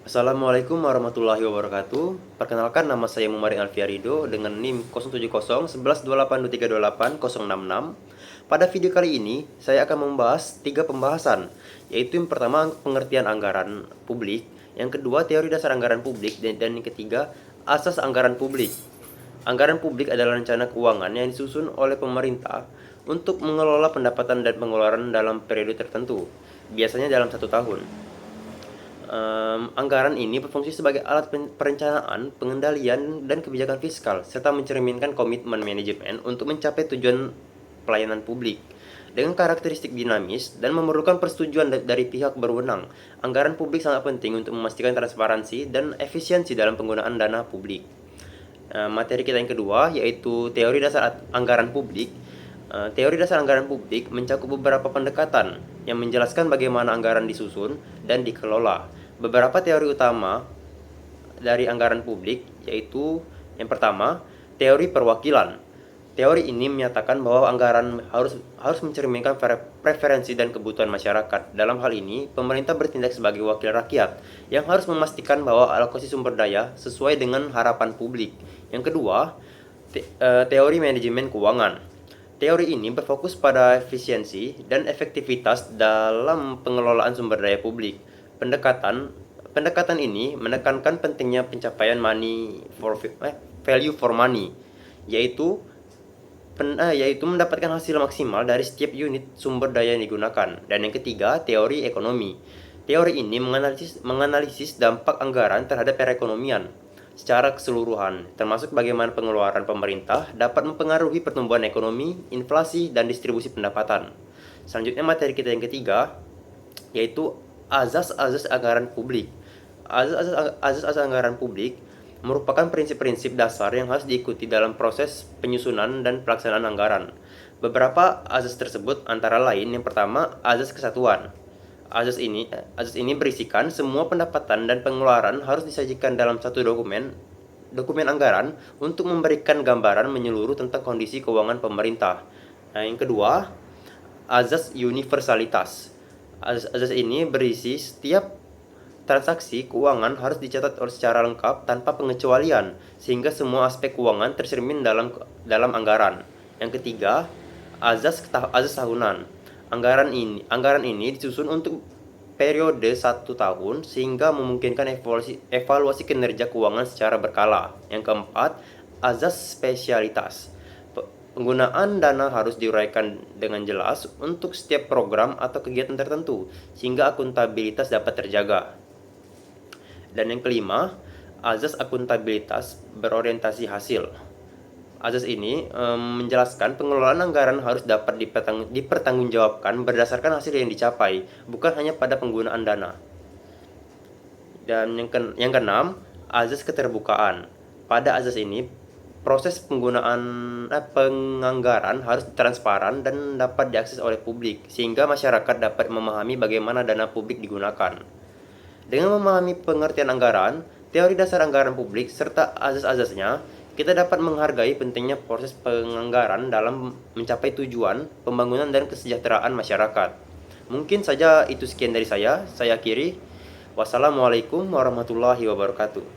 Assalamualaikum warahmatullahi wabarakatuh. Perkenalkan, nama saya Mumaring Alfiarido dengan NIM 070 11282328 066. Pada video kali ini, saya akan membahas tiga pembahasan, yaitu yang pertama pengertian anggaran publik, yang kedua teori dasar anggaran publik, dan yang ketiga asas anggaran publik. Anggaran publik adalah rencana keuangan yang disusun oleh pemerintah untuk mengelola pendapatan dan pengeluaran dalam periode tertentu, biasanya dalam 1 tahun. Anggaran ini berfungsi sebagai alat perencanaan, pengendalian, dan kebijakan fiskal, serta mencerminkan komitmen manajemen untuk mencapai tujuan pelayanan publik. Dengan karakteristik dinamis dan memerlukan persetujuan dari pihak berwenang, anggaran publik sangat penting untuk memastikan transparansi dan efisiensi dalam penggunaan dana publik. Materi kita yang kedua yaitu teori dasar anggaran publik. Teori dasar anggaran publik mencakup beberapa pendekatan yang menjelaskan bagaimana anggaran disusun dan dikelola. Beberapa teori utama dari anggaran publik yaitu yang pertama, teori perwakilan. Teori ini menyatakan bahwa anggaran harus mencerminkan preferensi dan kebutuhan masyarakat. Dalam hal ini, pemerintah bertindak sebagai wakil rakyat yang harus memastikan bahwa alokasi sumber daya sesuai dengan harapan publik. Yang kedua, teori manajemen keuangan. Teori ini berfokus pada efisiensi dan efektivitas dalam pengelolaan sumber daya publik. Pendekatan ini menekankan pentingnya pencapaian value for money, yaitu mendapatkan hasil maksimal dari setiap unit sumber daya yang digunakan. Dan yang ketiga, teori ekonomi. Teori ini menganalisis dampak anggaran terhadap perekonomian secara keseluruhan, termasuk bagaimana pengeluaran pemerintah dapat mempengaruhi pertumbuhan ekonomi, inflasi, dan distribusi pendapatan. Selanjutnya materi kita yang ketiga, yaitu azas-azas anggaran publik. Azas-azas anggaran publik merupakan prinsip-prinsip dasar yang harus diikuti dalam proses penyusunan dan pelaksanaan anggaran. Beberapa azas tersebut antara lain, yang pertama, azas kesatuan. Azas ini berisikan semua pendapatan dan pengeluaran harus disajikan dalam satu dokumen anggaran untuk memberikan gambaran menyeluruh tentang kondisi keuangan pemerintah. Nah, yang kedua, azas universalitas. Azas ini berisi setiap transaksi keuangan harus dicatat secara lengkap tanpa pengecualian, sehingga semua aspek keuangan tercermin dalam anggaran. Yang ketiga, azas tahunan. Anggaran ini disusun untuk periode 1 tahun sehingga memungkinkan evaluasi kinerja keuangan secara berkala. Yang keempat, azas spesialitas. Penggunaan dana harus diuraikan dengan jelas untuk setiap program atau kegiatan tertentu, sehingga akuntabilitas dapat terjaga. Dan yang kelima, azas akuntabilitas berorientasi hasil. Azas ini menjelaskan pengelolaan anggaran harus dapat dipertanggungjawabkan berdasarkan hasil yang dicapai, bukan hanya pada penggunaan dana. Dan yang keenam, azas keterbukaan. Pada azas ini, proses penganggaran harus transparan dan dapat diakses oleh publik, sehingga masyarakat dapat memahami bagaimana dana publik digunakan. Dengan memahami pengertian anggaran, teori dasar anggaran publik, serta azas-azasnya, kita dapat menghargai pentingnya proses penganggaran dalam mencapai tujuan pembangunan dan kesejahteraan masyarakat. Mungkin saja itu sekian dari saya akhiri. Wassalamualaikum warahmatullahi wabarakatuh.